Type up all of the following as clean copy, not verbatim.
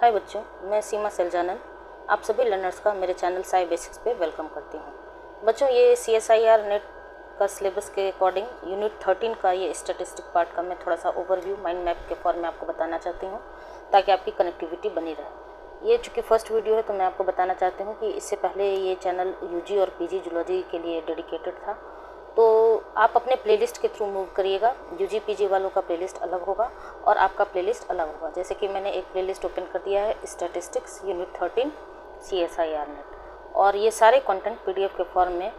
हाय बच्चों, मैं सीमा सलजानन आप सभी लर्नर्स का मेरे चैनल साई बेसिक्स पे वेलकम करती हूँ। बच्चों, ये CSIR नेट का सिलेबस के अकॉर्डिंग यूनिट 13 का ये स्टैटिस्टिक पार्ट का मैं थोड़ा सा ओवरव्यू माइंड मैप के फॉर्म में आपको बताना चाहती हूँ ताकि आपकी कनेक्टिविटी बनी रहे। ये चूँकि फर्स्ट वीडियो है तो मैं आपको बताना चाहती हूँ कि इससे पहले ये चैनल UG और PG जूलॉजी के लिए डेडिकेटेड था, तो आप अपने प्लेलिस्ट के थ्रू मूव करिएगा। UG PG वालों का प्लेलिस्ट अलग होगा और आपका प्लेलिस्ट अलग होगा। जैसे कि मैंने एक प्लेलिस्ट ओपन कर दिया है स्टैटिस्टिक्स यूनिट 13 CSIR नेट, और ये सारे कंटेंट PDF के फॉर्म में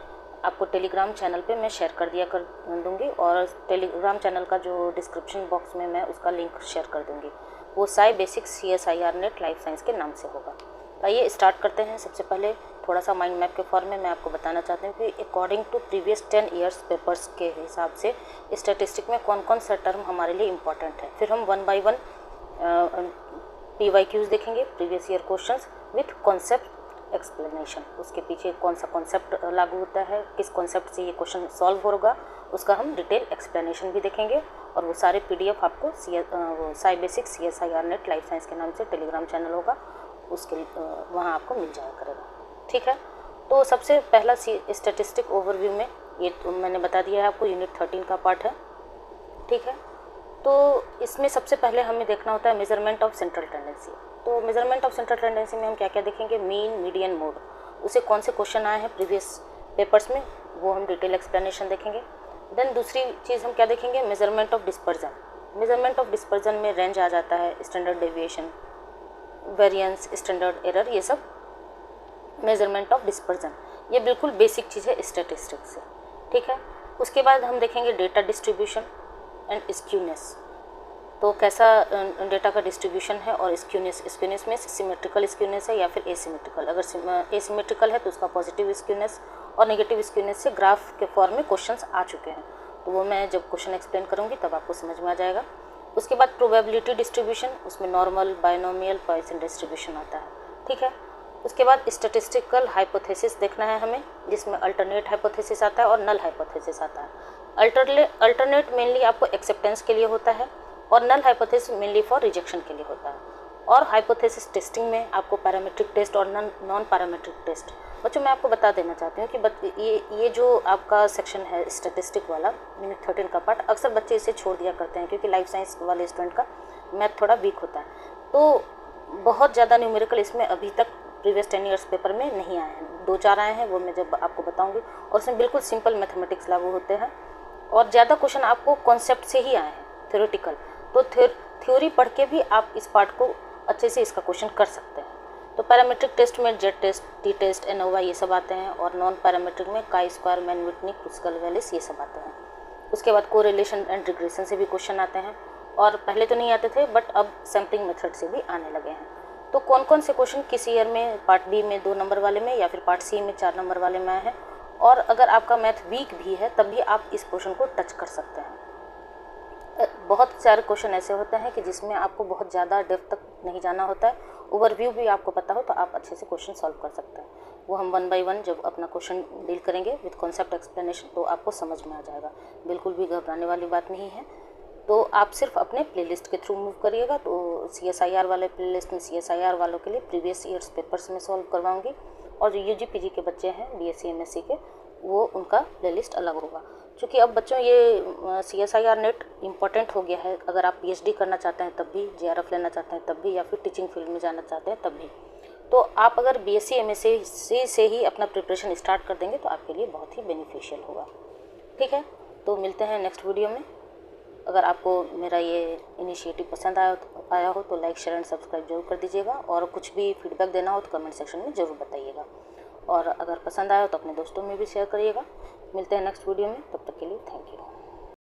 आपको टेलीग्राम चैनल पे मैं शेयर कर दिया कर दूँगी, और टेलीग्राम चैनल का जो डिस्क्रिप्शन बॉक्स में मैं उसका लिंक शेयर कर दूँगी। वो Sai basics CSIR net life science के नाम से होगा। आइए स्टार्ट करते हैं। सबसे पहले थोड़ा सा माइंड मैप के फॉर्म में मैं आपको बताना चाहती हूँ कि according to previous 10 years papers के हिसाब से स्टैटिस्टिक में कौन कौन सा टर्म हमारे लिए इम्पॉर्टेंट है। फिर हम 1 बाय 1 PYQs देखेंगे, previous year questions with concept explanation. उसके पीछे कौन सा कॉन्सेप्ट लागू होता है, किस कॉन्सेप्ट से ये क्वेश्चन सॉल्व होगा, उसका हम डिटेल एक्सप्लेनेशन भी देखेंगे। और वो सारे PDF आपको Sai basics CSIR net life science के नाम से टेलीग्राम चैनल होगा, उसके वहाँ आपको मिल जाया करेगा। ठीक है, तो सबसे पहला स्टैटिस्टिक ओवरव्यू में ये तो मैंने बता दिया है आपको, यूनिट 13 का पार्ट है। ठीक है, तो इसमें सबसे पहले हमें देखना होता है मेजरमेंट ऑफ सेंट्रल टेंडेंसी। तो मेजरमेंट ऑफ सेंट्रल टेंडेंसी में हम क्या क्या देखेंगे, मीन, मीडियन, मोड, उसे कौन से क्वेश्चन आए हैं प्रीवियस पेपर्स में, वो हम डिटेल एक्सप्लेनेशन देखेंगे। देन दूसरी चीज़ हम क्या देखेंगे, measurement of dispersion. Measurement of dispersion में रेंज आ जाता है, standard deviation, variance, standard error, ये सब मेजरमेंट ऑफ डिस्पर्जन। ये बिल्कुल बेसिक चीज़ है स्टैटिस्टिक्स से। ठीक है, उसके बाद हम देखेंगे डेटा डिस्ट्रीब्यूशन एंड स्क्यूनेस। तो कैसा डेटा का डिस्ट्रीब्यूशन है, और स्क्यूनेस में सिमेट्रिकल स्क्यूनेस है या फिर एसिमेट्रिकल। अगर एसिमेट्रिकल है तो उसका पॉजिटिव स्क्यूनेस, और नेगेटिव स्क्यूनेस से ग्राफ के फॉर्म में क्वेश्चंस आ चुके हैं, तो वो मैं जब क्वेश्चन एक्सप्लेन करूँगी तब आपको समझ में आ जाएगा। उसके बाद प्रोबेबिलिटी डिस्ट्रीब्यूशन, उसमें नॉर्मल, बायनोमियल, पॉइसन डिस्ट्रीब्यूशन आता है। ठीक है, उसके बाद स्टैटिस्टिकल हाइपोथेसिस देखना है हमें, जिसमें अल्टरनेट हाइपोथेसिस आता है और नल हाइपोथेसिस आता है। अल्टरनेट मेनली आपको एक्सेप्टेंस के लिए होता है, और null hypothesis mainly for rejection के लिए होता है। और हाइपोथेसिस टेस्टिंग में आपको पैरामीट्रिक टेस्ट और नॉन पैरामीट्रिक टेस्ट। बच्चों, मैं आपको बता देना चाहती हूँ कि ये जो आपका सेक्शन है स्टैटिस्टिक वाला यूनिट 13 का पार्ट, अक्सर बच्चे इसे छोड़ दिया करते हैं क्योंकि लाइफ साइंस वाले स्टूडेंट का मैथ थोड़ा वीक होता है। तो बहुत ज़्यादा न्यूमेरिकल इसमें अभी तक प्रीवियस 10 ईयर्स पेपर में नहीं आए हैं, 2-4 आए हैं, वो मैं जब आपको बताऊंगी। और उसमें बिल्कुल सिंपल मैथमेटिक्स लागू होते हैं, और ज़्यादा क्वेश्चन आपको कॉन्सेप्ट से ही आए हैं, थ्योरेटिकल। तो थ्योरी पढ़ के भी आप इस पार्ट को अच्छे से इसका क्वेश्चन कर सकते हैं। तो पैरामीट्रिक टेस्ट में Z test, T test, ANOVA, ये सब आते हैं, और नॉन पैरामीट्रिक में chi square, Mann Whitney, Kruskal Wallis, ये सब आते हैं। उसके बाद कोरिलेशन एंड रिग्रेशन से भी क्वेश्चन आते हैं, और पहले तो नहीं आते थे बट अब सैम्पलिंग मेथड से भी आने लगे हैं। तो कौन कौन से क्वेश्चन किस ईयर में पार्ट बी में 2 नंबर वाले में या फिर पार्ट सी में 4 नंबर वाले में आए हैं, और अगर आपका मैथ वीक भी है तब भी आप इस क्वेश्चन को टच कर सकते हैं। बहुत सारे क्वेश्चन ऐसे होते हैं कि जिसमें आपको बहुत ज़्यादा डेप्थ तक नहीं जाना होता है, ओवरव्यू भी आपको पता हो तो आप अच्छे से क्वेश्चन सॉल्व कर सकते हैं। वो हम 1 बाय 1 जब अपना क्वेश्चन डील करेंगे विद कॉन्सेप्ट एक्सप्लेनेशन तो आपको समझ में आ जाएगा। बिल्कुल भी घबराने वाली बात नहीं है। तो आप सिर्फ अपने प्लेलिस्ट के थ्रू मूव करिएगा। तो CSIR वाले प्लेलिस्ट में CSIR वालों के लिए प्रीवियस ईयर्स पेपर्स में सॉल्व करवाऊंगी, और जो UG PG के बच्चे हैं BSc MSc के, वो उनका प्लेलिस्ट अलग होगा। क्योंकि अब बच्चों ये CSIR नेट इम्पॉर्टेंट हो गया है। अगर आप PhD करना चाहते हैं तब भी, JRF लेना चाहते हैं तब भी, या फिर टीचिंग फील्ड में जाना चाहते हैं तब भी, तो आप अगर BSc MSc से ही अपना प्रिपरेशन स्टार्ट कर देंगे तो आपके लिए बहुत ही बेनिफिशियल होगा। ठीक है, तो मिलते हैं नेक्स्ट वीडियो में। अगर आपको मेरा ये इनिशिएटिव पसंद आया हो तो लाइक, शेयर एंड सब्सक्राइब जरूर कर दीजिएगा, और कुछ भी फीडबैक देना हो तो कमेंट सेक्शन में ज़रूर बताइएगा, और अगर पसंद आया हो तो अपने दोस्तों में भी शेयर करिएगा। मिलते हैं नेक्स्ट वीडियो में, तब तक के लिए थैंक यू।